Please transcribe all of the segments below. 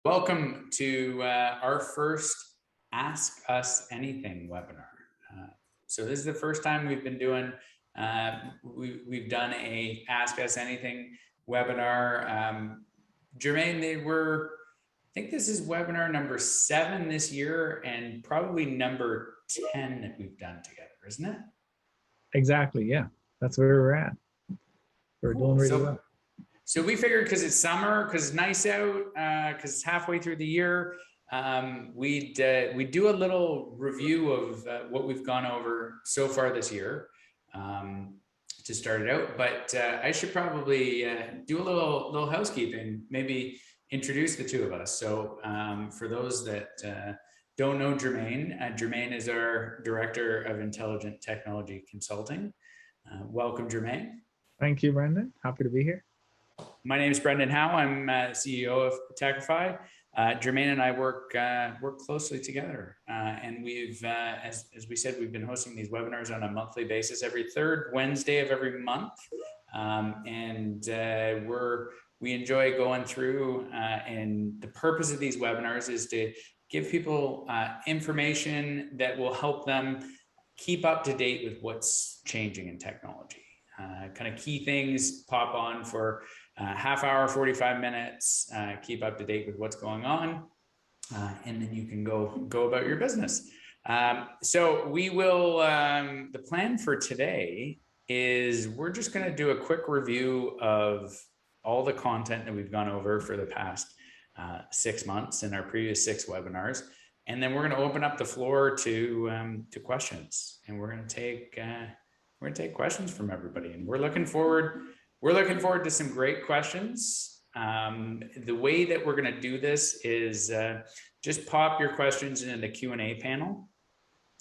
Welcome to our first Ask Us Anything webinar. So this is the first time we've been doing, we've done a Ask Us Anything webinar. Jermaine, I think this is webinar number 7 this year and probably number 10 that we've done together, isn't it? Exactly, yeah. That's where we're at. We're doing really well. So we figured because it's summer, because it's nice out, because it's halfway through the year, we'd do a little review of what we've gone over so far this year to start it out. But I should probably do a little housekeeping, maybe introduce the two of us. So for those that don't know Jermaine, Jermaine is our Director of Intelligent Technology Consulting. Welcome, Jermaine. Thank you, Brendan. Happy to be here. My name is Brendan Howe. I'm CEO of Techify. Jermaine and I work closely together, and we've, as we said, we've been hosting these webinars on a monthly basis, every third Wednesday of every month, and we enjoy going through. And the purpose of these webinars is to give people information that will help them keep up to date with what's changing in technology. Kind of key things pop on for half hour, 45 minutes, keep up to date with what's going on, and then you can go about your business. So we will, the plan for today is we're just going to do a quick review of all the content that we've gone over for the past 6 months in our previous 6 webinars. And then we're going to open up the floor to questions, and we're going to take questions from everybody, and we're looking forward to some great questions. The way that we're going to do this is just pop your questions into the Q&A panel,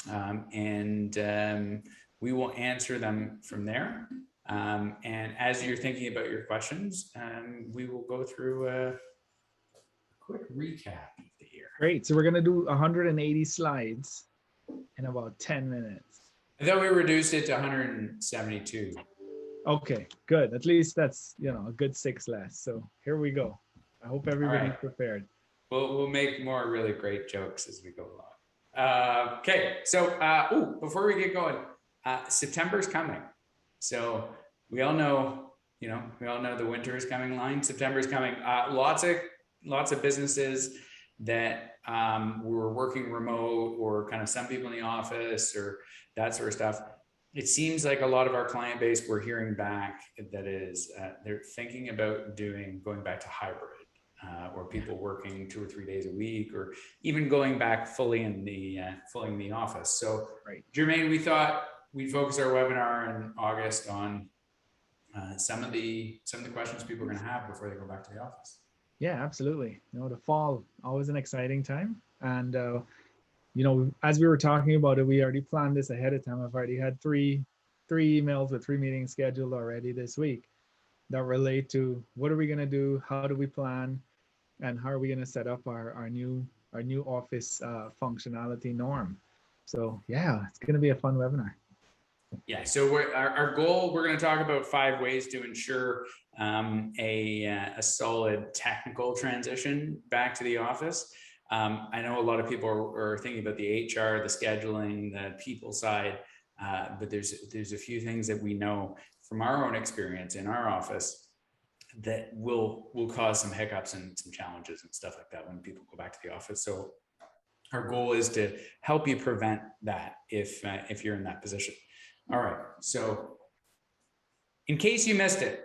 and we will answer them from there. And as you're thinking about your questions, we will go through a quick recap of the year. Great. So we're going to do 180 slides in about 10 minutes. I thought we reduced it to 172. Okay, good. At least that's, a good 6 less. So here we go. I hope everybody's prepared. We'll make more really great jokes as we go along. Okay, so before we get going, September's coming. So we all know, the winter is coming line. September's coming. Lots of businesses that were working remote, or kind of some people in the office, or that sort of stuff. It seems like a lot of our client base, we're hearing back that is they're thinking about going back to hybrid, or people working 2 or 3 days a week, or even going back fully in the office. So, Jermaine, we thought we'd focus our webinar in August on some of the questions people are going to have before they go back to the office. Yeah, absolutely. The fall, always an exciting time. And, as we were talking about it, we already planned this ahead of time. I've already had three emails with 3 meetings scheduled already this week that relate to what are we going to do, how do we plan, and how are we going to set up our new office functionality norm. So yeah, it's going to be a fun webinar. Yeah, so our goal, we're going to talk about 5 ways to ensure a solid technical transition back to the office. I know a lot of people are thinking about the HR, the scheduling, the people side, but there's a few things that we know from our own experience in our office that will cause some hiccups and some challenges and stuff like that when people go back to the office. So our goal is to help you prevent that if you're in that position. All right, so in case you missed it,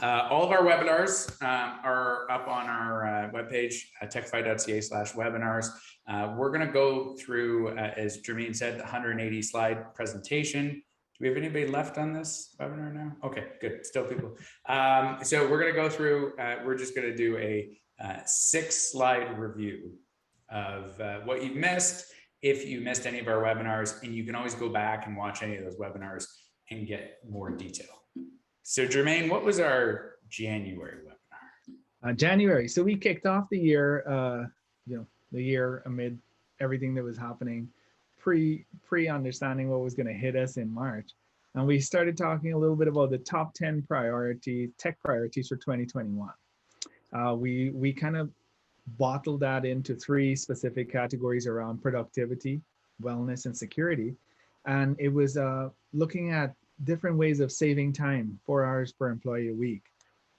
all of our webinars are up on our webpage, techify.ca/webinars. We're going to go through, as Jermaine said, the 180 slide presentation. Do we have anybody left on this webinar now? Okay, good. Still people. So we're going to go through, we're just going to do a 6-slide review of what you've missed, if you missed any of our webinars, and you can always go back and watch any of those webinars and get more detail. So Jermaine, what was our January webinar? January. So we kicked off the year, the year amid everything that was happening, pre-understanding what was going to hit us in March. And we started talking a little bit about the top 10 tech priorities for 2021. We kind of bottled that into three specific categories around productivity, wellness, and security. And it was looking at different ways of saving time, 4 hours per employee a week.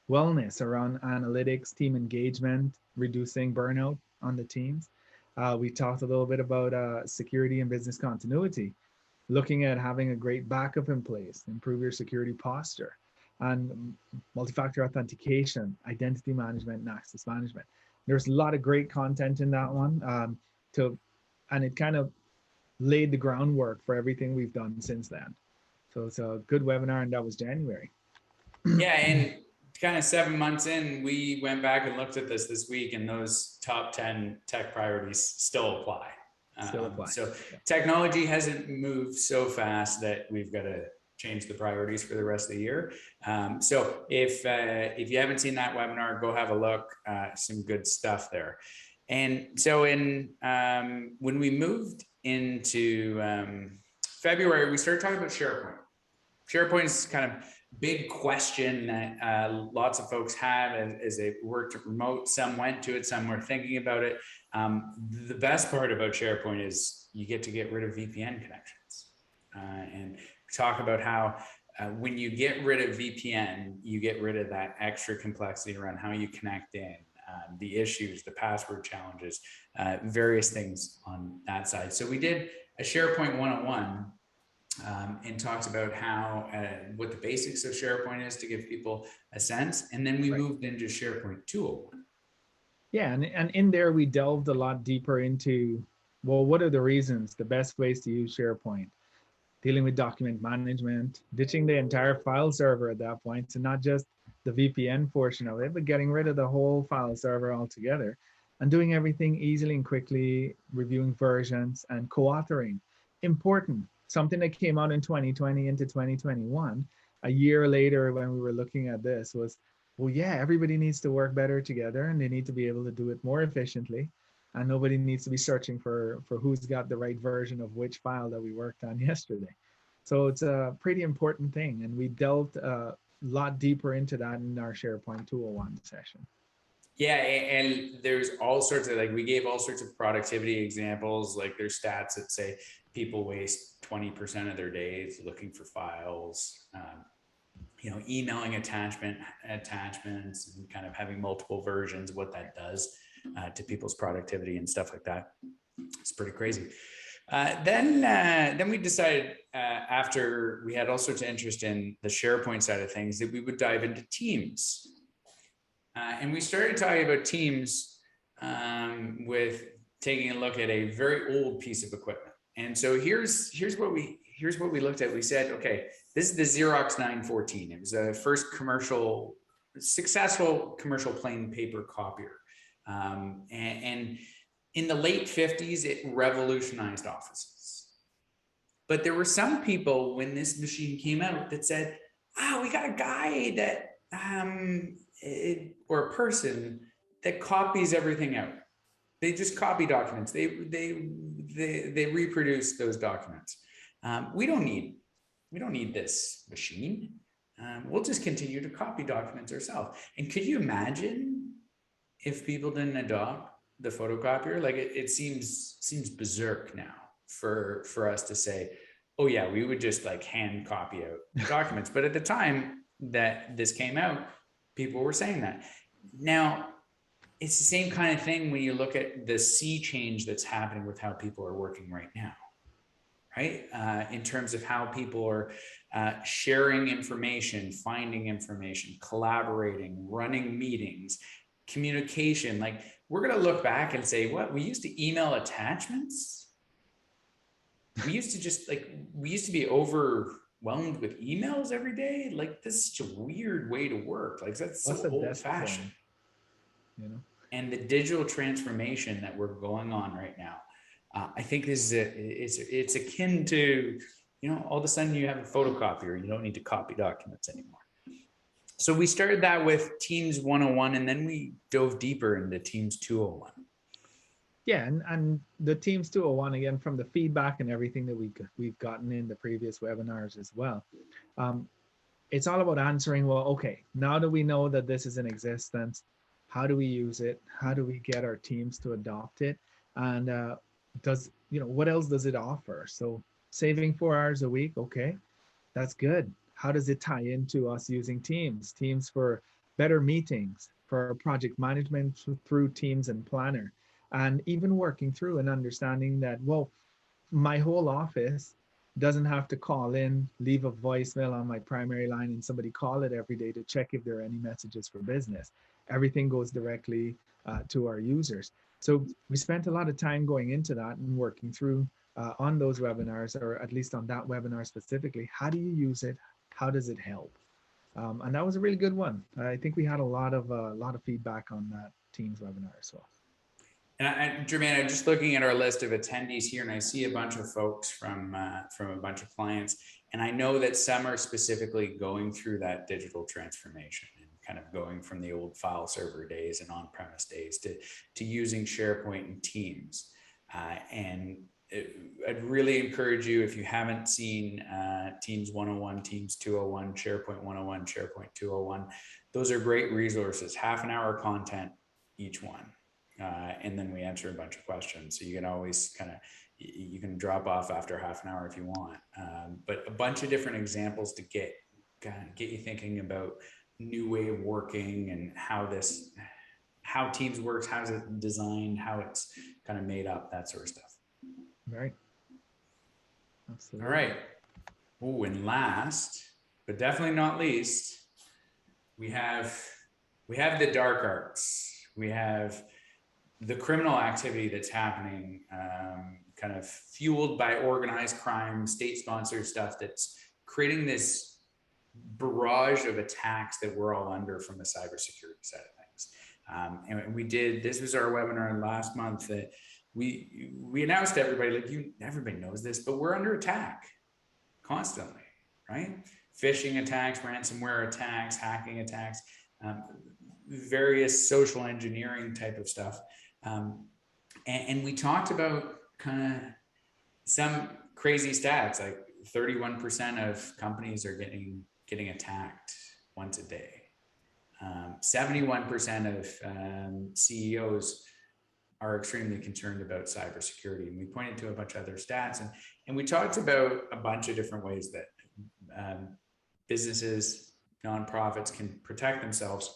Wellness around analytics, team engagement, reducing burnout on the teams. We talked a little bit about security and business continuity, looking at having a great backup in place, improve your security posture, and multi-factor authentication, identity management, and access management. There's a lot of great content in that one. And it kind of laid the groundwork for everything we've done since then. So it's a good webinar, and that was January. Yeah, and kind of 7 months in, we went back and looked at this week, and those top 10 tech priorities still apply. So yeah. Technology hasn't moved so fast that we've got to change the priorities for the rest of the year. So if you haven't seen that webinar, go have a look. Some good stuff there. And so when we moved into February, we started talking about SharePoint. SharePoint is kind of big question that lots of folks have as they worked remote. Some went to it, some were thinking about it. The best part about SharePoint is you get to get rid of VPN connections. And talk about how when you get rid of VPN, you get rid of that extra complexity around how you connect in, the issues, the password challenges, various things on that side. So we did a SharePoint 101 and talked about how what the basics of SharePoint is to give people a sense. And then we moved into SharePoint 201. Yeah, and in there we delved a lot deeper into, well, what are the reasons, the best ways to use SharePoint? Dealing with document management, ditching the entire file server at that point, so not just the VPN portion of it, but getting rid of the whole file server altogether, and doing everything easily and quickly, reviewing versions and co-authoring. Important, something that came out in 2020 into 2021, a year later when we were looking at this was, well, yeah, everybody needs to work better together and they need to be able to do it more efficiently. And nobody needs to be searching for who's got the right version of which file that we worked on yesterday. So it's a pretty important thing. And we delved a lot deeper into that in our SharePoint 201 session. Yeah, and there's all sorts of, like, we gave all sorts of productivity examples. Like there's stats that say people waste 20% of their days looking for files, emailing attachments and kind of having multiple versions, what that does to people's productivity and stuff like that. It's pretty crazy. Then we decided after we had all sorts of interest in the SharePoint side of things that we would dive into Teams. And we started talking about Teams with taking a look at a very old piece of equipment. And so here's what we looked at. We said, okay, this is the Xerox 914. It was the first successful commercial plain paper copier. And in the late 50s, it revolutionized offices. But there were some people when this machine came out that said, wow, we got a guy that, or a person that copies everything out. They just copy documents. They reproduce those documents. We don't need this machine. We'll just continue to copy documents ourselves. And could you imagine if people didn't adopt the photocopier? Like it seems berserk now for us to say, oh yeah, we would just like hand copy out documents. But at the time that this came out, people were saying that. Now, it's the same kind of thing when you look at the sea change that's happening with how people are working right now, right? In terms of how people are sharing information, finding information, collaborating, running meetings, communication. Like we're going to look back and say, what, we used to email attachments? We used to be overwhelmed with emails every day. Like this is such a weird way to work. Like that's so old fashioned, And the digital transformation that we're going on right now, I think this is it's akin to, all of a sudden you have a photocopier, you don't need to copy documents anymore. So we started that with Teams 101, and then we dove deeper into Teams 201. Yeah, and the Teams 201, again, from the feedback and everything that we've gotten in the previous webinars as well, it's all about answering, well, okay, now that we know that this is in existence, How do we use it? How do we get our teams to adopt it? And what else does it offer? So saving 4 hours a week, okay, that's good. How does it tie into us using Teams for better meetings, for project management through Teams and Planner, and even working through and understanding that, well, my whole office doesn't have to call in, leave a voicemail on my primary line, and somebody call it every day to check if there are any messages for business. Everything goes directly to our users. So we spent a lot of time going into that and working through on those webinars, or at least on that webinar specifically. How do you use it? How does it help? And that was a really good one. I think we had a lot of feedback on that Teams webinar as well. And Jermaine, I'm just looking at our list of attendees here, and I see a bunch of folks from a bunch of clients, and I know that some are specifically going through that digital transformation and kind of going from the old file server days and on-premise days to using SharePoint and Teams. I'd really encourage you, if you haven't seen Teams 101, Teams 201, SharePoint 101, SharePoint 201, those are great resources, half an hour content each one. And then we answer a bunch of questions. So you can always you can drop off after half an hour if you want. But a bunch of different examples to get you thinking about new way of working and how Teams works, how is it designed, how it's kind of made up, that sort of stuff. Right. Absolutely. All right. Oh, and last, but definitely not least, we have the dark arts. We have the criminal activity that's happening, kind of fueled by organized crime, state-sponsored stuff that's creating this barrage of attacks that we're all under from the cybersecurity side of things. And this was our webinar last month that we announced to everybody, everybody knows this, but we're under attack constantly, right? Phishing attacks, ransomware attacks, hacking attacks, various social engineering type of stuff. And we talked about kind of some crazy stats, like 31% of companies are getting attacked once a day. 71% of CEOs are extremely concerned about cybersecurity. And we pointed to a bunch of other stats, and we talked about a bunch of different ways that businesses, nonprofits can protect themselves.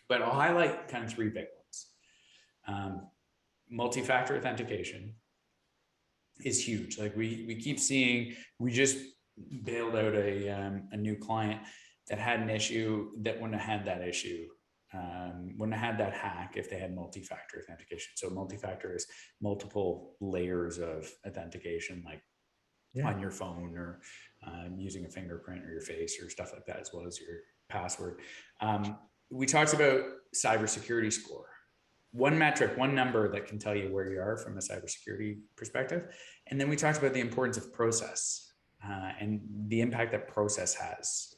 But I'll highlight kind of three big ones. Multi-factor authentication is huge. Like we keep seeing, we just bailed out a new client that had an issue that wouldn't have had that issue, wouldn't have had that hack if they had multi-factor authentication. So multi-factor is multiple layers of authentication, like on your phone, or using a fingerprint or your face or stuff like that, as well as your password. We talked about cybersecurity score. One metric, one number that can tell you where you are from a cybersecurity perspective. And then we talked about the importance of process and the impact that process has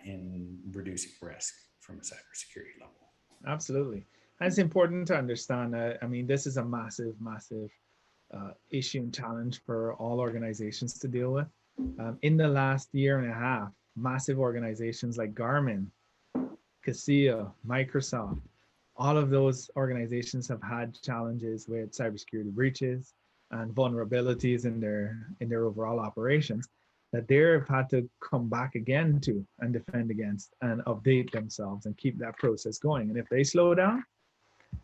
in reducing risk from a cybersecurity level. Absolutely. And it's important to understand, I mean, this is a massive issue and challenge for all organizations to deal with. In the last year and a half, massive organizations like Garmin, Casio, Microsoft, all of those organizations have had challenges with cybersecurity breaches and vulnerabilities in their overall operations that they've had to come back again to and defend against and update themselves and keep that process going. And if they slow down,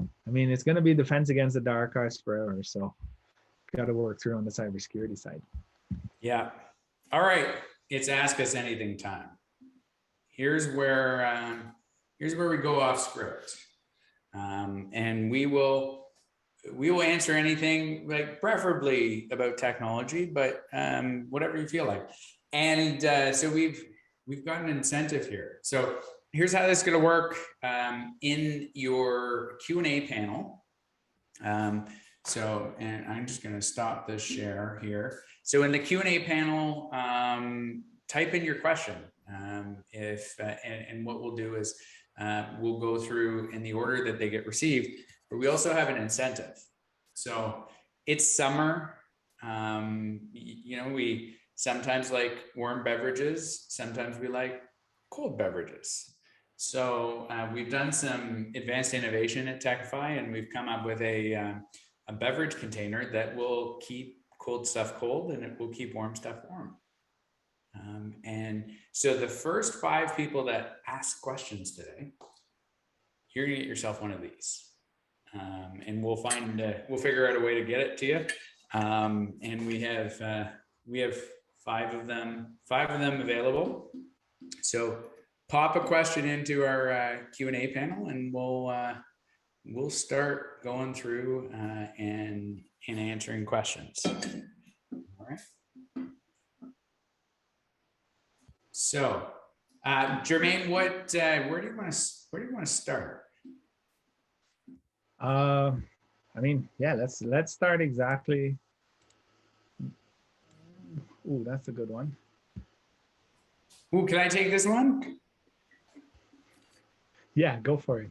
I mean, it's going to be defense against the dark arts forever. So got to work through on the cybersecurity side. Yeah. All right. It's Ask Us Anything time. Here's where we go off script. And we will answer anything, like preferably about technology, but whatever you feel like. And so we've got an incentive here. So here's how this is going to work in your Q&A panel. And I'm just going to stop this share here. So in the Q&A panel, type in your question. And what we'll do is we'll go through in the order that they get received, but we also have an incentive. So it's summer. We sometimes like warm beverages. Sometimes we like cold beverages. So we've done some advanced innovation at Techify, and we've come up with a beverage container that will keep cold stuff cold, and it will keep warm stuff warm. And so the first 5 people that ask questions today, you're gonna get yourself one of these. And we'll figure out a way to get it to you. And we have 5 of them available. So pop a question into our Q&A panel, and we'll start going through and answering questions. All right. So, Jermaine, where do you want to start? I mean, yeah, let's start exactly. Ooh, that's a good one. Ooh, can I take this one? Yeah, go for it.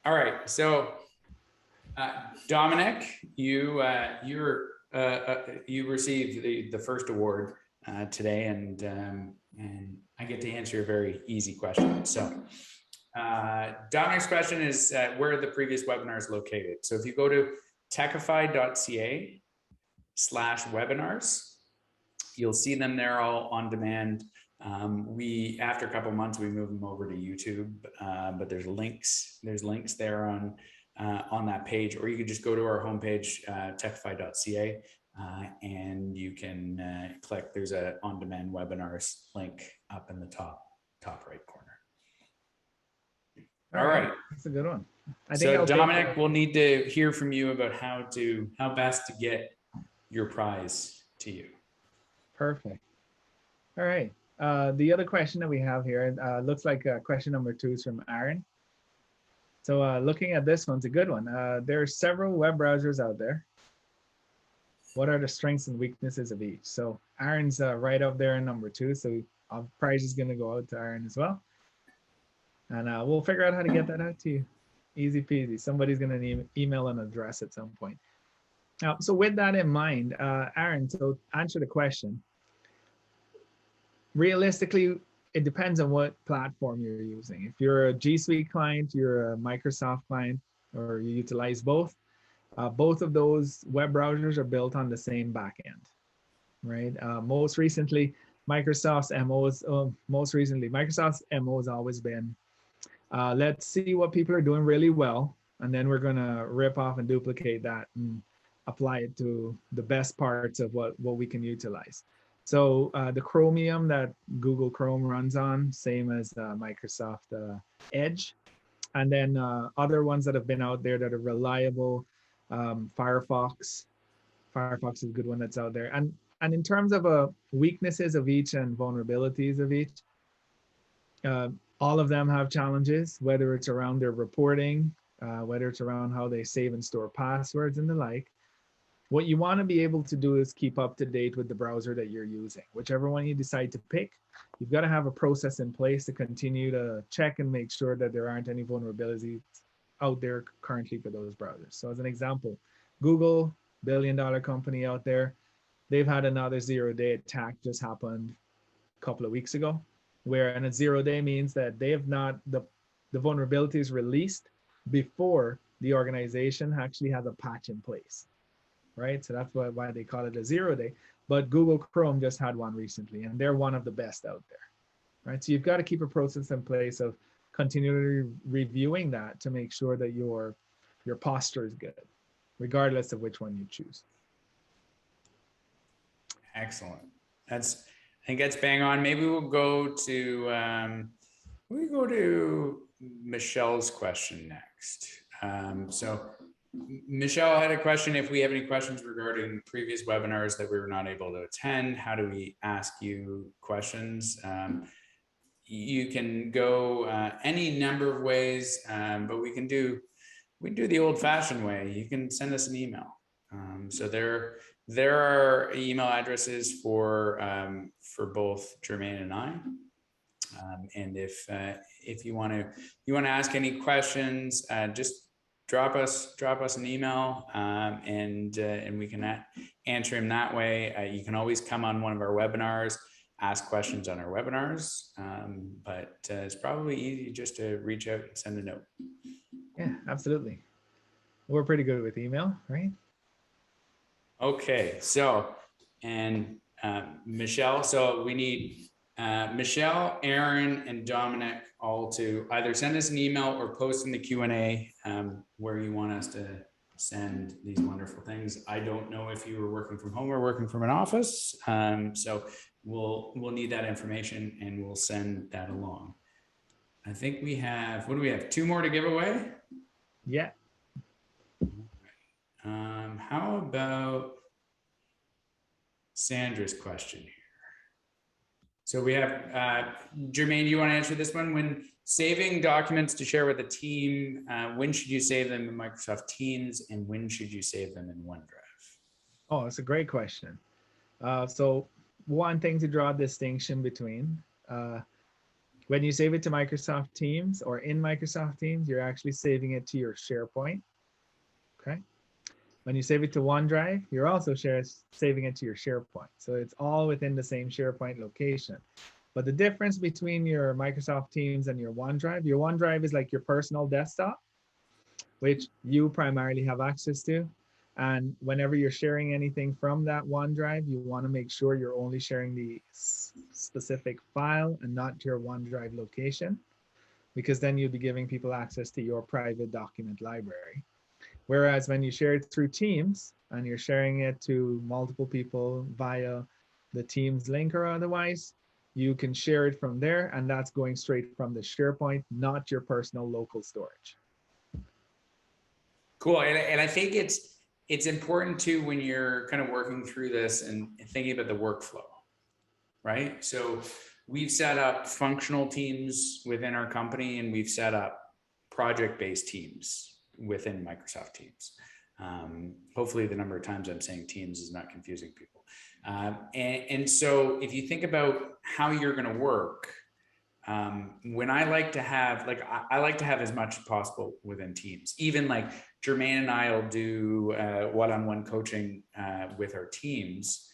All right. So, Dominic, you received the first award today, and I get to answer a very easy question. So, Dominic's question is, where are the previous webinars located? So if you go to techify.ca/webinars, you'll see them there all on demand. After a couple of months, we move them over to YouTube, but there's links there on that page, or you could just go to our homepage, techify.ca, and you can click, there's a on-demand webinars link up in the top right corner. All right. That's a good one. So Dominic, we'll need to hear from you about how best to get your prize to you. Perfect. All right. The other question that we have here looks like question number 2 is from Aaron. So looking at this one's a good one. There are several web browsers out there. What are the strengths and weaknesses of each? So Aaron's right up there in number 2. So our prize is going to go out to Aaron as well. And we'll figure out how to get that out to you. Easy peasy. Somebody's going to email an address at some point. So with that in mind, Aaron, so answer the question. Realistically, it depends on what platform you're using. If you're a G Suite client, you're a Microsoft client, or you utilize both of those web browsers are built on the same backend, right? Most recently, Microsoft's MO has always been, let's see what people are doing really well, and then we're gonna rip off and duplicate that and apply it to the best parts of what we can utilize. So the Chromium that Google Chrome runs on, same as Microsoft Edge, and then other ones that have been out there that are reliable. Firefox is a good one that's out there. And in terms of weaknesses of each and vulnerabilities of each, all of them have challenges, whether it's around their reporting, whether it's around how they save and store passwords and the like. What you want to be able to do is keep up to date with the browser that you're using. Whichever one you decide to pick, you've got to have a process in place to continue to check and make sure that there aren't any vulnerabilities out there currently for those browsers. So as an example, Google, billion-dollar company out there, they've had another zero-day attack just happened a couple of weeks ago, and a zero-day means that they have not, the vulnerability is released before the organization actually has a patch in place, right? So that's why they call it a zero-day. But Google Chrome just had one recently, and they're one of the best out there, right? So you've got to keep a process in place of continually reviewing that to make sure that your posture is good, regardless of which one you choose. Excellent. I think that's bang on. Maybe we'll go to Michelle's question next. So Michelle had a question. If we have any questions regarding previous webinars that we were not able to attend, how do we ask you questions? You can go any number of ways, but we can do the old-fashioned way. You can send us an email. So there are email addresses for both Jermaine and I. And if you want to ask any questions, just drop us an email, and we can answer him that way. You can always come on one of our webinars. ask questions on our webinars, but it's probably easy just to reach out and send a note. Yeah, absolutely. We're pretty good with email, right? Okay, so, and Michelle, so we need Michelle, Aaron, and Dominic all to either send us an email or post in the Q&A where you want us to send these wonderful things. I don't know if you were working from home or working from an office, so we'll need that information and we'll send that along. I think we have, what do we have? 2 more to give away? Yeah. How about Sandra's question here? So we have, Jermaine, you want to answer this one? When saving documents to share with a team, when should you save them in Microsoft Teams and when should you save them in OneDrive? Oh, that's a great question. So one thing to draw a distinction between, when you save it to Microsoft Teams or in Microsoft Teams, you're actually saving it to your SharePoint, okay? When you save it to OneDrive, you're also saving it to your SharePoint. So it's all within the same SharePoint location. But the difference between your Microsoft Teams and your OneDrive is like your personal desktop, which you primarily have access to. And whenever you're sharing anything from that OneDrive, you want to make sure you're only sharing the specific file and not your OneDrive location, because then you'll be giving people access to your private document library. Whereas when you share it through Teams and you're sharing it to multiple people via the Teams link or otherwise, you can share it from there, and that's going straight from the SharePoint, not your personal local storage. Cool, and I think it's important too when you're kind of working through this and thinking about the workflow, right? So we've set up functional teams within our company and we've set up project-based teams within Microsoft Teams. Hopefully the number of times I'm saying Teams is not confusing people. And so if you think about how you're going to work, when I like to have, like, I like to have as much as possible within Teams. Even like Jermaine and I will do one-on-one coaching with our teams,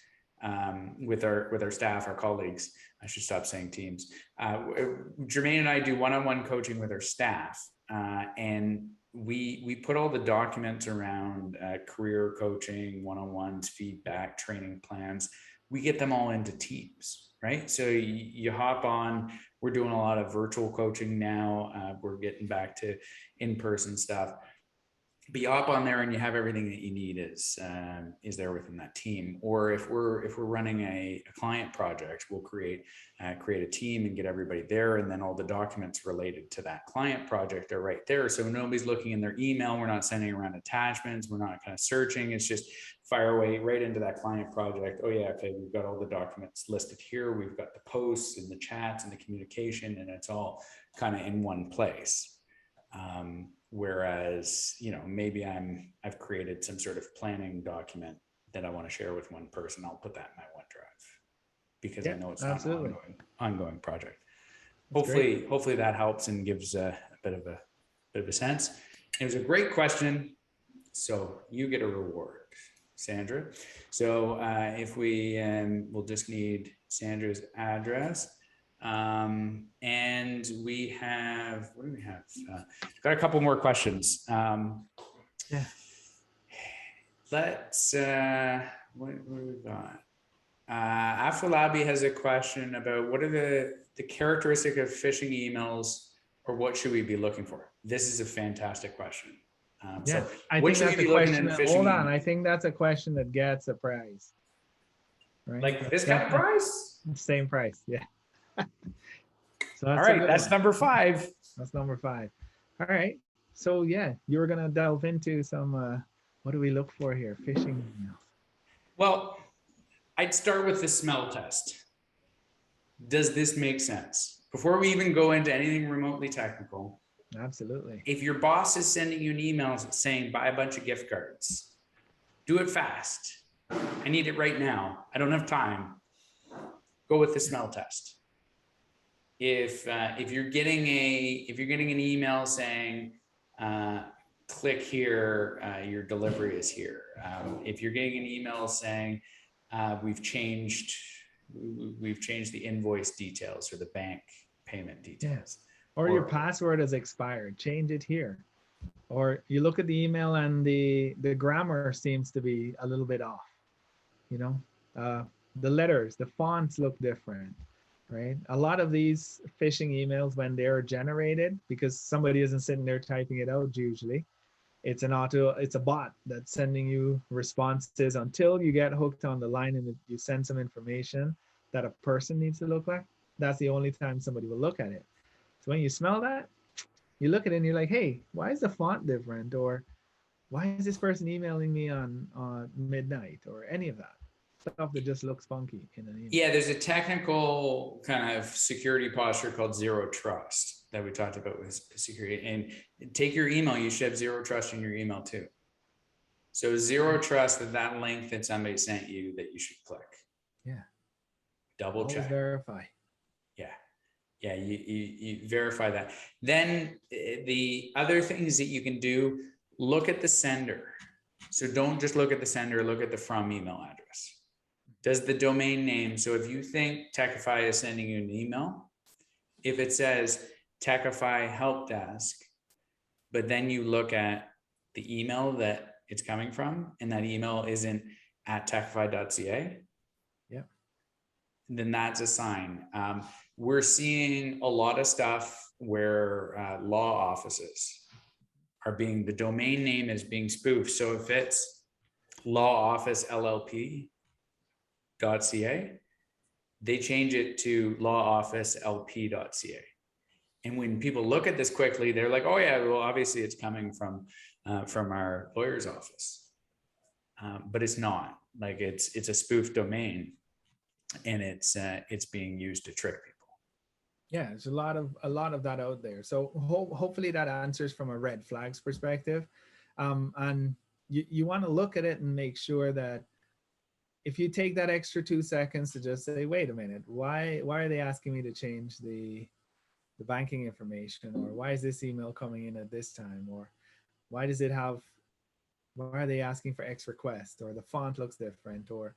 with our staff, our colleagues. I should stop saying teams. Jermaine and I do one-on-one coaching with our staff, and we put all the documents around career coaching, one-on-ones, feedback, training plans. We get them all into Teams, right? So you hop on. We're doing a lot of virtual coaching now. We're getting back to in-person stuff. But you hop on there and you have everything that you need is there within that team. Or if we're running a client project, we'll create a team and get everybody there, and then all the documents related to that client project are right there. So nobody's looking in their email. We're not sending around attachments. We're not kind of searching. It's just fire away right into that client project. Oh yeah, okay, we've got all the documents listed here. We've got the posts and the chats and the communication, and it's all kind of in one place. Whereas, you know, maybe I've created some sort of planning document that I want to share with one person. I'll put that in my OneDrive because I know it's not an ongoing project. Hopefully that helps and gives a bit of a sense. It was a great question. So you get a reward, Sandra. So if we'll just need Sandra's address. And we have, what do we have? Got a couple more questions. Yeah. Let's, what do we got? Afolabi has a question about what are the characteristic of phishing emails, or what should we be looking for? This is a fantastic question. Yeah, so I what think should that's we be a looking question. at phishing Hold on, emails? I think that's a question that gets a prize. Right? Like this kind of prize? Same price, yeah. So all right, that's number 5. That's number 5. All right. So yeah, you were gonna delve into some. What do we look for here? Phishing emails. Well, I'd start with the smell test. Does this make sense? Before we even go into anything remotely technical. Absolutely. If your boss is sending you an email saying buy a bunch of gift cards, do it fast. I need it right now. I don't have time. Go with the smell test. If you're getting an email saying click here, your delivery is here. If you're getting an email saying we've changed we've changed the invoice details or the bank payment details. Or your password has expired, change it here. Or you look at the email and the grammar seems to be a little bit off, you know, the letters, the fonts look different, right? A lot of these phishing emails, when they're generated, because somebody isn't sitting there typing it out usually, it's a bot that's sending you responses until you get hooked on the line and you send some information that a person needs to look like. That's the only time somebody will look at it. So when you smell that, you look at it and you're like, hey, why is the font different? Or why is this person emailing me on midnight, or any of that stuff that just looks funky in an email? Yeah, there's a technical kind of security posture called zero trust that we talked about with security. And take your email, you should have zero trust in your email too. So zero trust that link that somebody sent you that you should click. Yeah. Double Always check. verify. Yeah. Yeah, you verify that. Then the other things that you can do, look at the sender. So don't just look at the sender, look at the from email address. Does the domain name, so if you think Techify is sending you an email, if it says Techify help desk, but then you look at the email that it's coming from, and that email isn't at techify.ca, yeah, then that's a sign. We're seeing a lot of stuff where law offices are the domain name is being spoofed. So if it's law office LLP, .ca, they change it to law-office-lp.ca. And when people look at this quickly, they're like, oh yeah, well, obviously it's coming from our lawyer's office. But it's not. Like it's a spoof domain, and it's being used to trick people. Yeah, there's a lot of that out there. So hopefully that answers from a red flags perspective. And you want to look at it and make sure that if you take that extra 2 seconds to just say, wait a minute, why are they asking me to change the banking information? Or why is this email coming in at this time? Or why are they asking for X request? Or the font looks different? Or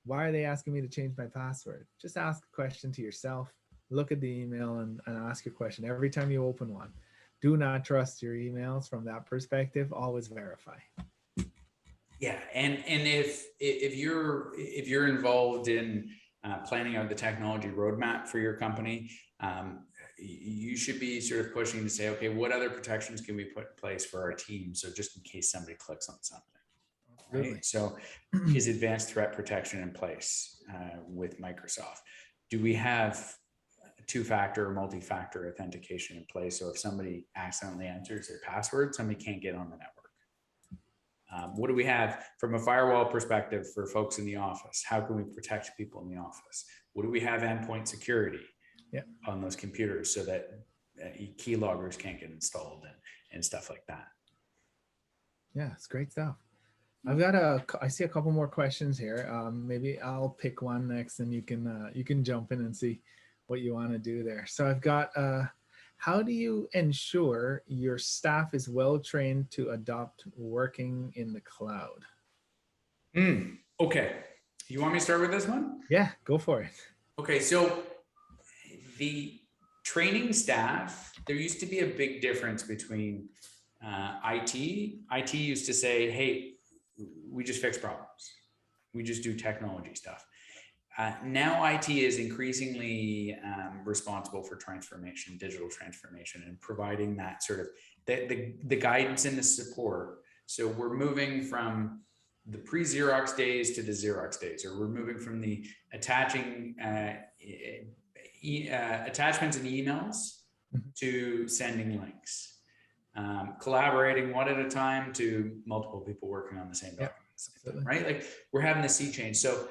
why are they asking me to change my password? Just ask a question to yourself, look at the email and ask your question every time you open one. Do not trust your emails from that perspective, always verify. Yeah, and if you're involved in planning out the technology roadmap for your company, you should be sort of pushing to say, okay, what other protections can we put in place for our team? So just in case somebody clicks on something, right? So is advanced threat protection in place with Microsoft? Do we have two-factor or multi-factor authentication in place? So if somebody accidentally enters their password, somebody can't get on the network. What do we have from a firewall perspective for folks in the office? How can we protect people in the office? What do we have endpoint security on those computers so that keyloggers can't get installed and stuff like that? Yeah, it's great stuff. I see a couple more questions here. Maybe I'll pick one next and you can jump in and see what you want to do there. So I've got, how do you ensure your staff is well trained to adopt working in the cloud? Okay. You want me to start with this one? Yeah, go for it. Okay. So the training staff, there used to be a big difference between IT. IT used to say, hey, we just fix problems. We just do technology stuff. Now IT is increasingly responsible for transformation, digital transformation, and providing that sort of the guidance and the support. So we're moving from the pre-Xerox days to the Xerox days, or we're moving from the attaching attachments and emails to sending links, collaborating one at a time to multiple people working on the same documents, right? Like we're having the sea change. So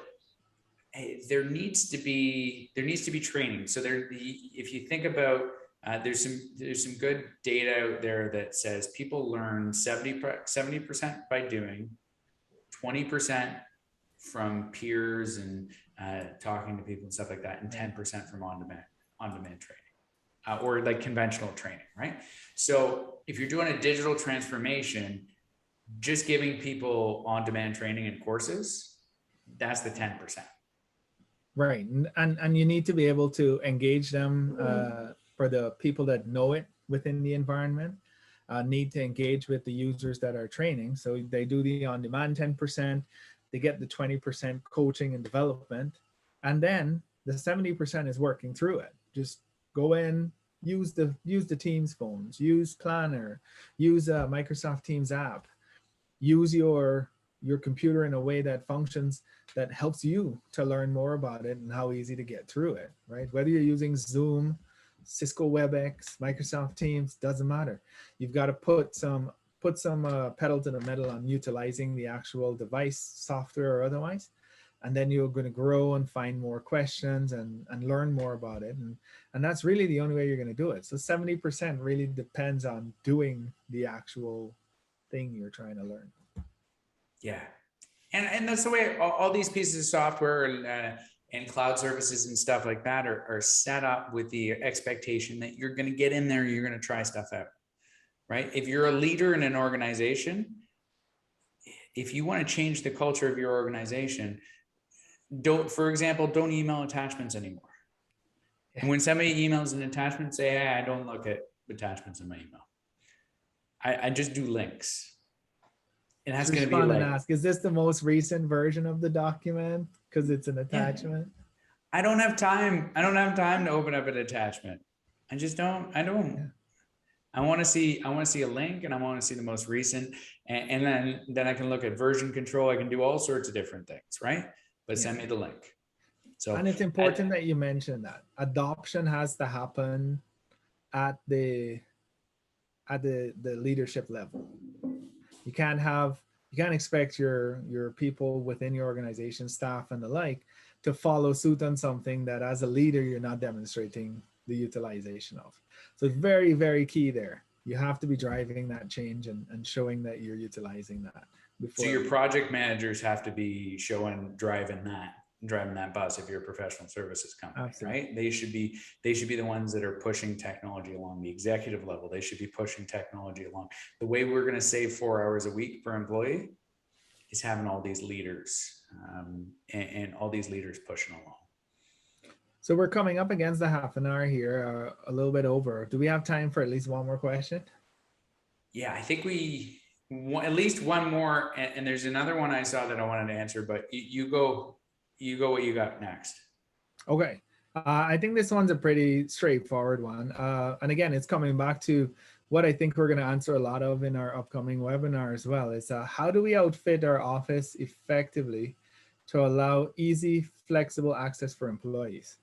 there needs to be training. So if you think about, there's some good data out there that says people learn 70% by doing, 20% from peers and talking to people and stuff like that, and 10% from on-demand training, or like conventional training, right? So if you're doing a digital transformation, just giving people on-demand training and courses, that's the 10%. Right. And you need to be able to engage them for the people that know it within the environment, need to engage with the users that are training. So they do the on-demand 10%, they get the 20% coaching and development, and then the 70% is working through it. Just go in, use the Teams phones, use Planner, use a Microsoft Teams app, use your computer in a way that functions, that helps you to learn more about it and how easy to get through it, right? Whether you're using Zoom, Cisco WebEx, Microsoft Teams, doesn't matter. You've got to put some pedal to the metal on utilizing the actual device, software or otherwise, and then you're going to grow and find more questions and learn more about it, and that's really the only way you're going to do it. So 70% really depends on doing the actual thing you're trying to learn. Yeah. And that's the way all these pieces of software and cloud services and stuff like that are set up, with the expectation that you're going to get in there, you're going to try stuff out, right? If you're a leader in an organization, if you want to change the culture of your organization, for example, don't email attachments anymore. And when somebody emails an attachment, say, hey, I don't look at attachments in my email. I just do links. And that's going to be like, and ask, is this the most recent version of the document? Because it's an attachment. Yeah. I don't have time. I don't have time to open up an attachment. I just don't. I don't. Yeah. I want to see a link, and I want to see the most recent, and then I can look at version control. I can do all sorts of different things, right? But send me the link. So, and it's important that you mention that adoption has to happen at the leadership level. You can't expect your people within your organization, staff and the like, to follow suit on something that as a leader you're not demonstrating the utilization of. So it's very, very key there. You have to be driving that change and showing that you're utilizing that. So your project managers have to be driving that bus if you're a professional services company. Absolutely. Right? They should be the ones that are pushing technology along. The executive level, they should be pushing technology along. The way we're going to save 4 hours a week per employee is having all these leaders and all these leaders pushing along. So we're coming up against the half an hour here, a little bit over. Do we have time for at least one more question? Yeah, I think at least one more. And there's another one I saw that I wanted to answer, but you go what you got next. Okay. I think this one's a pretty straightforward one. And again, it's coming back to what I think we're going to answer a lot of in our upcoming webinar as well. Is how do we outfit our office effectively to allow easy, flexible access for employees?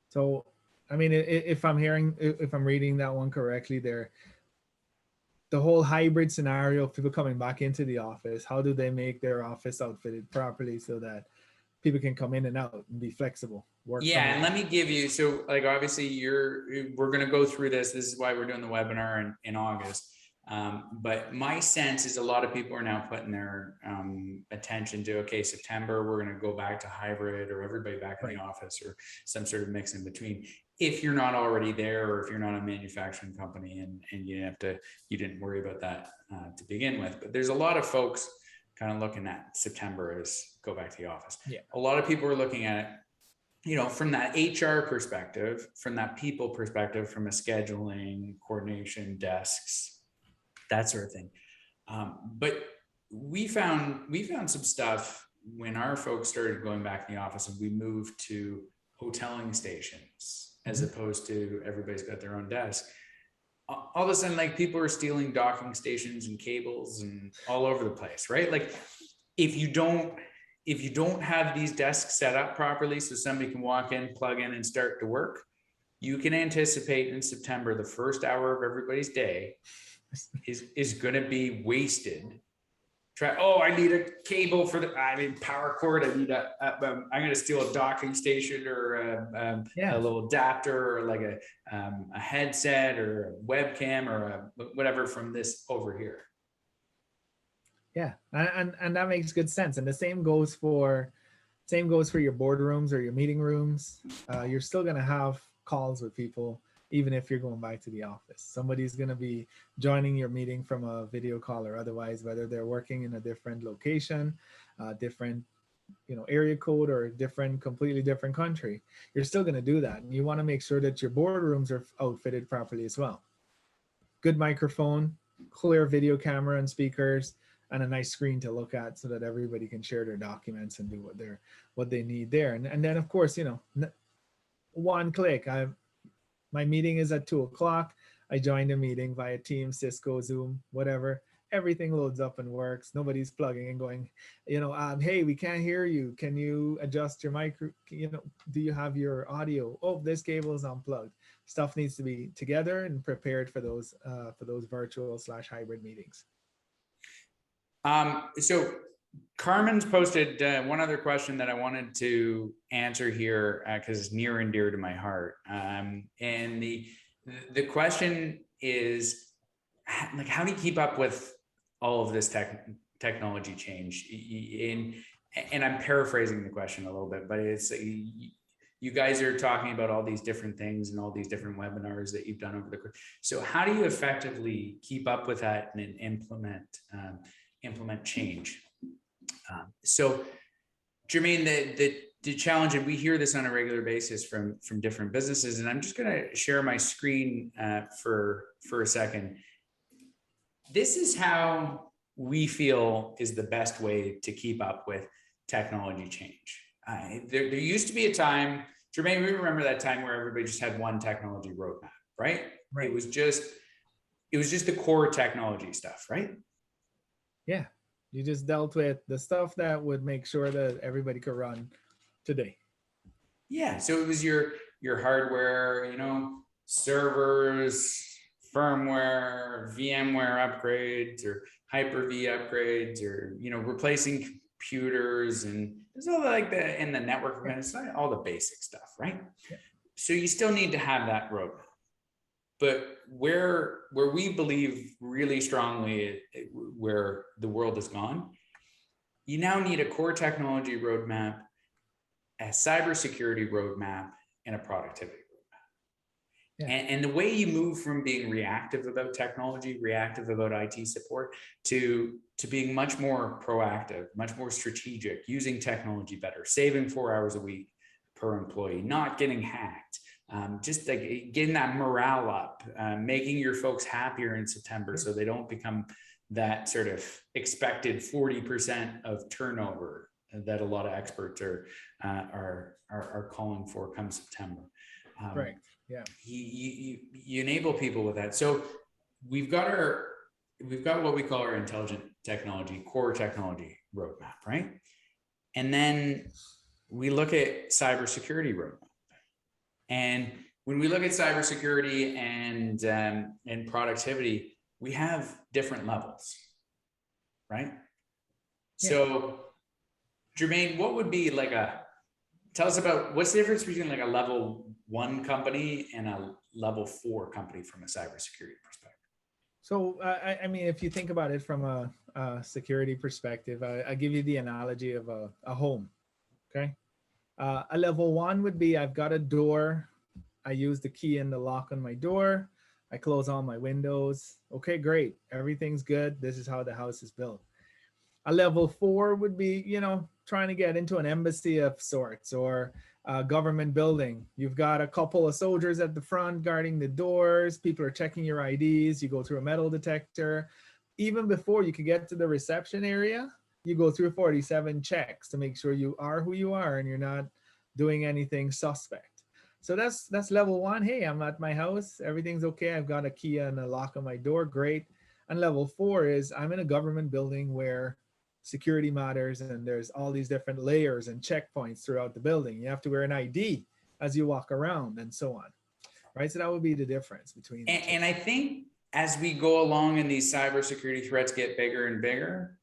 So, I mean, if I'm reading that one correctly there, the whole hybrid scenario of people coming back into the office, how do they make their office outfitted properly so that people can come in and out and be flexible? And let me give you, so like, obviously we're going to go through this. This is why we're doing the webinar in August. But my sense is a lot of people are now putting their attention to, okay, September, we're going to go back to hybrid, or everybody back in the office, or some sort of mix in between. If you're not already there, or if you're not a manufacturing company and you didn't worry about that to begin with. But there's a lot of folks kind of looking at September as go back to the office. Yeah. A lot of people are looking at it, from that HR perspective, from that people perspective, from a scheduling, coordination, desks, that sort of thing. But we found some stuff when our folks started going back in the office, and we moved to hoteling stations as opposed to everybody's got their own desk. All of a sudden, like, people are stealing docking stations and cables and all over the place, right? Like, if you don't have these desks set up properly so somebody can walk in, plug in, and start to work, you can anticipate in September, the first hour of everybody's day is going to be wasted. I need a cable for power cord. I need I'm going to steal a docking station, or a little adapter, or like a headset, or a webcam, or whatever from this over here. Yeah, and that makes good sense. And the same goes for your boardrooms or your meeting rooms. You're still going to have calls with people, even if you're going back to the office. Somebody's going to be joining your meeting from a video call or otherwise, whether they're working in a different location, different area code or a completely different country, you're still going to do that. And you want to make sure that your boardrooms are outfitted properly as well. Good microphone, clear video camera and speakers, and a nice screen to look at so that everybody can share their documents and do what they need there. And then of course, one click. My meeting is at 2 o'clock. I joined a meeting via Teams, Cisco, Zoom, whatever. Everything loads up and works. Nobody's plugging and going, hey, we can't hear you. Can you adjust your micro? Do you have your audio? Oh, this cable is unplugged. Stuff needs to be together and prepared for those virtual/hybrid meetings. So Carmen's posted one other question that I wanted to answer here because it's near and dear to my heart. And the question is, like, how do you keep up with all of this technology change? And I'm paraphrasing the question a little bit, but it's you guys are talking about all these different things and all these different webinars that you've done over the course. So how do you effectively keep up with that and implement change? So Jermaine, the challenge, and we hear this on a regular basis from different businesses, and I'm just going to share my screen for a second. This is how we feel is the best way to keep up with technology change. There used to be a time, Jermaine, we remember that time where everybody just had one technology roadmap, right? Right. It was just the core technology stuff, right? Yeah. You just dealt with the stuff that would make sure that everybody could run today. Yeah. So it was your hardware, servers, firmware, VMware upgrades, or Hyper-V upgrades, or replacing computers, and there's all like the network, it's all the basic stuff, right? Yeah. So you still need to have that roadmap. But where we believe really strongly where the world has gone, you now need a core technology roadmap, a cybersecurity roadmap, and a productivity roadmap. Yeah. And the way you move from being reactive about technology, reactive about IT support, to being much more proactive, much more strategic, using technology better, saving 4 hours a week per employee, not getting hacked. Just like getting that morale up, making your folks happier in September so they don't become that sort of expected 40% of turnover that a lot of experts are calling for come September. Right. Yeah. You enable people with that. So we've got what we call our intelligent technology, core technology roadmap, right? And then we look at cybersecurity roadmap. And when we look at cybersecurity and productivity, we have different levels, right? Yeah. So, Jermaine, what would be tell us about what's the difference between like a level 1 company and a level 4 company from a cybersecurity perspective? So, I mean, if you think about it from a security perspective, I give you the analogy of a home, okay? A level 1 would be, I've got a door. I use the key and the lock on my door. I close all my windows. Okay, great. Everything's good. This is how the house is built. A level 4 would be, trying to get into an embassy of sorts or a government building. You've got a couple of soldiers at the front guarding the doors. People are checking your IDs. You go through a metal detector. Even before you can get to the reception area, you go through 47 checks to make sure you are who you are and you're not doing anything suspect. So that's level 1. Hey, I'm at my house. Everything's okay. I've got a key and a lock on my door. Great. And level 4 is I'm in a government building where security matters and there's all these different layers and checkpoints throughout the building. You have to wear an ID as you walk around and so on. Right. So that would be the difference between. And I think as we go along and these cybersecurity threats get bigger and bigger,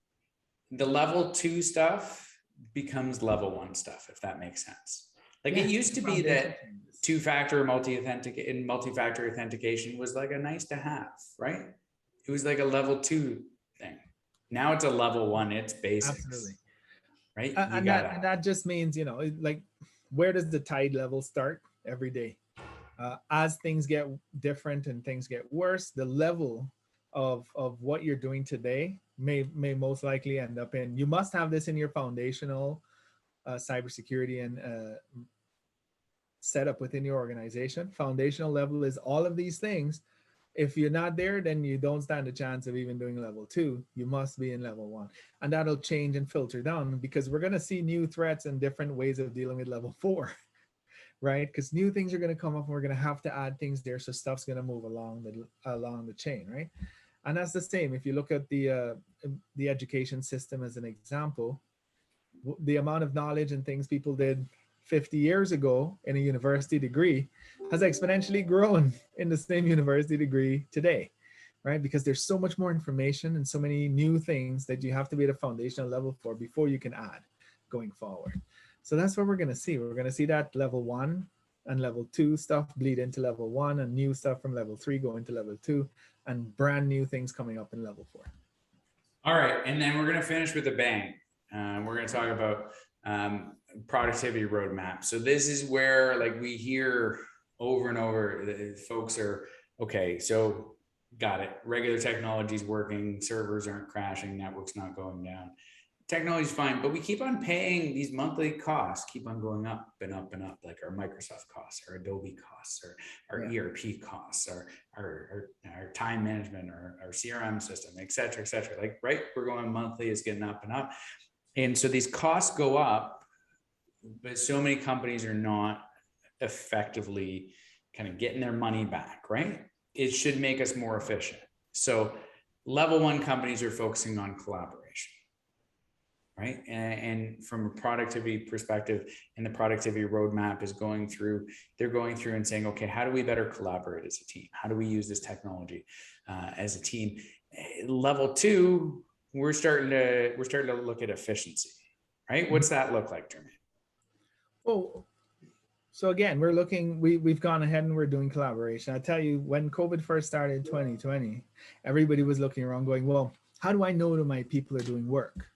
the level 2 stuff becomes level 1 stuff, if that makes sense. Like it used to be that two-factor multi-factor authentication was like a nice to have, right? It was like a level 2 thing. Now it's a level 1. It's basics. Absolutely. Right. And that just means, like, where does the tide level start every day? As things get different and things get worse, the level of what you're doing today may most likely end up in, you must have this in your foundational cybersecurity and setup within your organization. Foundational level is all of these things. If you're not there, then you don't stand a chance of even doing level 2. You must be in level 1. And that'll change and filter down, because we're going to see new threats and different ways of dealing with level 4, right? Because new things are going to come up and we're going to have to add things there. So stuff's going to move along the chain, right? And that's the same. If you look at the education system as an example, the amount of knowledge and things people did 50 years ago in a university degree has exponentially grown in the same university degree today, right? Because there's so much more information and so many new things that you have to be at a foundational level for before you can add going forward. So that's what we're going to see. We're going to see that level 1 and level 2 stuff bleed into level 1, and new stuff from level 3 go into level 2, and brand new things coming up in level 4. All right, and then we're going to finish with a bang. We're going to talk about productivity roadmap. So this is where, like, we hear over and over that folks are, okay, so got it. Regular technology is working, servers aren't crashing, network's not going down. Technology is fine, but we keep on paying these monthly costs, keep on going up and up and up, like our Microsoft costs, our Adobe costs, or our ERP costs, our time management, our CRM system, et cetera, et cetera. Like, right, we're going monthly, it's getting up and up. And so these costs go up, but so many companies are not effectively kind of getting their money back, right? It should make us more efficient. So level 1 companies are focusing on collaboration, right? And from a productivity perspective, and the productivity roadmap is they're going through and saying, okay, how do we better collaborate as a team? How do we use this technology as a team? Level 2, we're starting to look at efficiency, right? What's that look like, Jermaine? Oh, so again, we've gone ahead and we're doing collaboration. I tell you, when COVID first started in 2020, everybody was looking around going, well, how do I know that my people are doing work?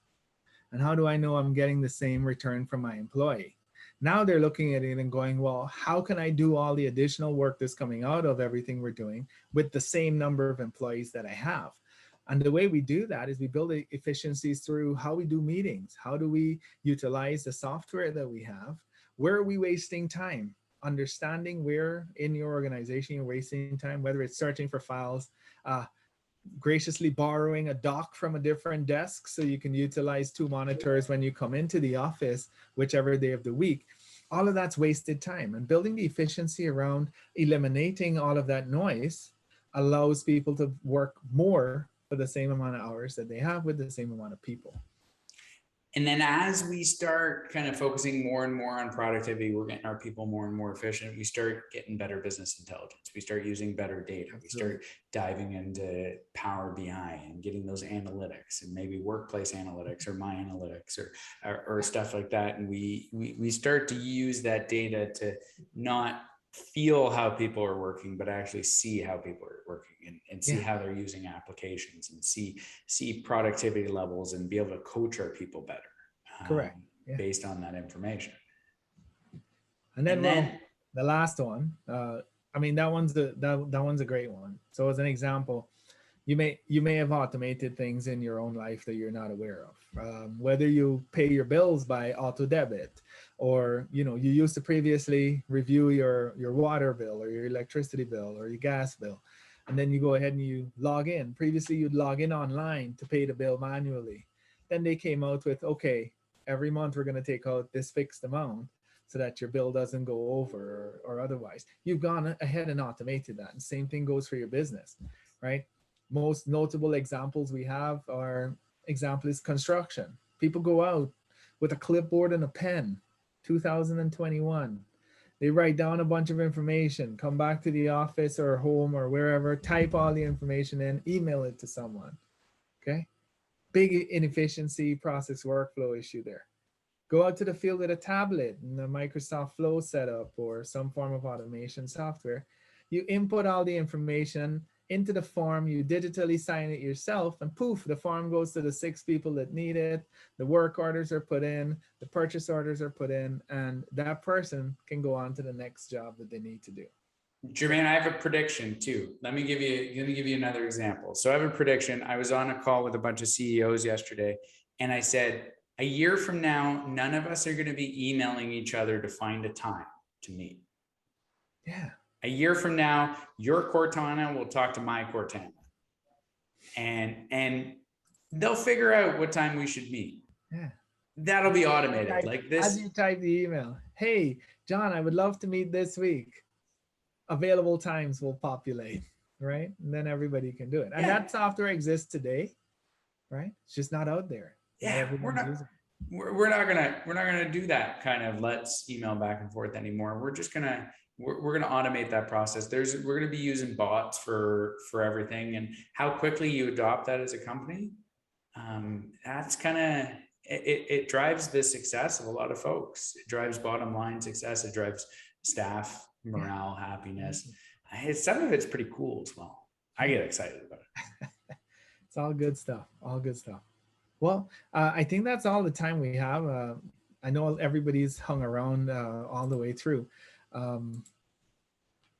And how do I know I'm getting the same return from my employee? Now they're looking at it and going, well, how can I do all the additional work that's coming out of everything we're doing with the same number of employees that I have? And the way we do that is we build efficiencies through how we do meetings. How do we utilize the software that we have? Where are we wasting time? Understanding where in your organization you're wasting time, whether it's searching for files, graciously borrowing a dock from a different desk so you can utilize 2 monitors when you come into the office, whichever day of the week. All of that's wasted time, and building the efficiency around eliminating all of that noise allows people to work more for the same amount of hours that they have with the same amount of people. And then as we start kind of focusing more and more on productivity, we're getting our people more and more efficient. We start getting better business intelligence. We start using better data. We start diving into Power BI and getting those analytics, and maybe workplace analytics or my analytics or stuff like that. And we start to use that data to not feel how people are working, but actually see how people are working, and see how they're using applications, and see productivity levels, and be able to coach our people better. Correct. Based on that information. And then the last one, I mean, that one's a great one. So as an example, you may have automated things in your own life that you're not aware of. Whether you pay your bills by auto debit, or you used to previously review your water bill or your electricity bill or your gas bill, and then you go ahead and you log in. Previously, you'd log in online to pay the bill manually. Then they came out with, okay, every month we're going to take out this fixed amount so that your bill doesn't go over or otherwise. You've gone ahead and automated that. And same thing goes for your business, right? Most notable examples we have is construction. People go out with a clipboard and a pen, 2021. They write down a bunch of information, come back to the office or home or wherever, type all the information in, email it to someone, okay? Big inefficiency process workflow issue there. Go out to the field with a tablet and a Microsoft Flow setup or some form of automation software. You input all the information into the form, you digitally sign it yourself, and poof, the form goes to the 6 people that need it. The work orders are put in, the purchase orders are put in, and that person can go on to the next job that they need to do. Jermaine, I have a prediction too. Let me give you another example. So I have a prediction. I was on a call with a bunch of CEOs yesterday, and I said, A year from now, none of us are going to be emailing each other to find a time to meet. Yeah. A year from now, your Cortana will talk to my Cortana, and they'll figure out what time we should meet. Yeah. That'll be automated like this. As you type the email, hey, John, I would love to meet this week. Available times will populate, right? And then everybody can do it. And that software exists today, right? It's just not out there. Yeah, we're not gonna do that kind of let's email back and forth anymore. We're just gonna we're gonna automate that process. We're gonna be using bots for everything, and how quickly you adopt that as a company, that's kind of it drives the success of a lot of folks. It drives bottom line success. It drives staff morale, happiness. Some of it's pretty cool as well. I get excited about it. It's all good stuff. All good stuff. Well, I think that's all the time we have. I know everybody's hung around all the way through.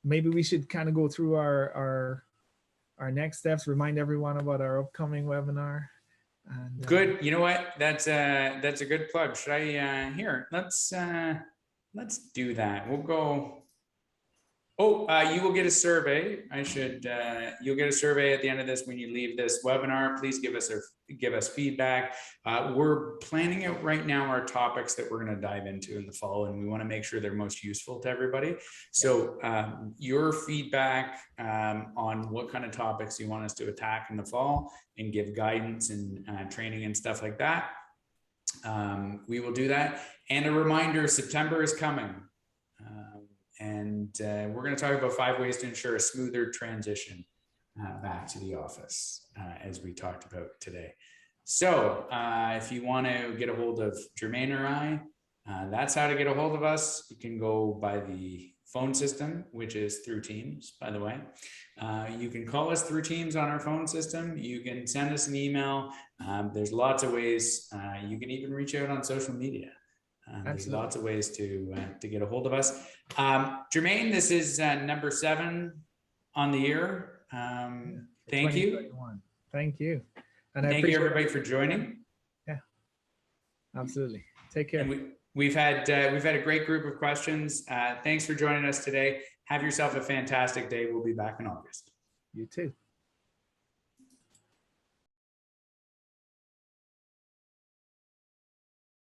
Maybe we should kind of go through our next steps. Remind everyone about our upcoming webinar. And, good. You know what? That's a good plug. Should I here? Let's do that. We'll go. Oh, you will get a survey. You'll get a survey at the end of this when you leave this webinar. Please give us feedback. We're planning out right now our topics that we're going to dive into in the fall, and we want to make sure they're most useful to everybody. So your feedback on what kind of topics you want us to attack in the fall and give guidance and training and stuff like that. We will do that. And a reminder, September is coming. And we're going to talk about 5 ways to ensure a smoother transition back to the office, as we talked about today. So if you want to get a hold of Jermaine or I, that's how to get a hold of us. You can go by the phone system, which is through Teams, by the way. You can call us through Teams on our phone system. You can send us an email. There's lots of ways. You can even reach out on social media. There's lots of ways to get a hold of us. Jermaine, this is number 7 on the year. Thank you. Thank you. And thank you everybody for joining. Yeah, absolutely. Take care. And we've had a great group of questions. Thanks for joining us today. Have yourself a fantastic day. We'll be back in August. You too.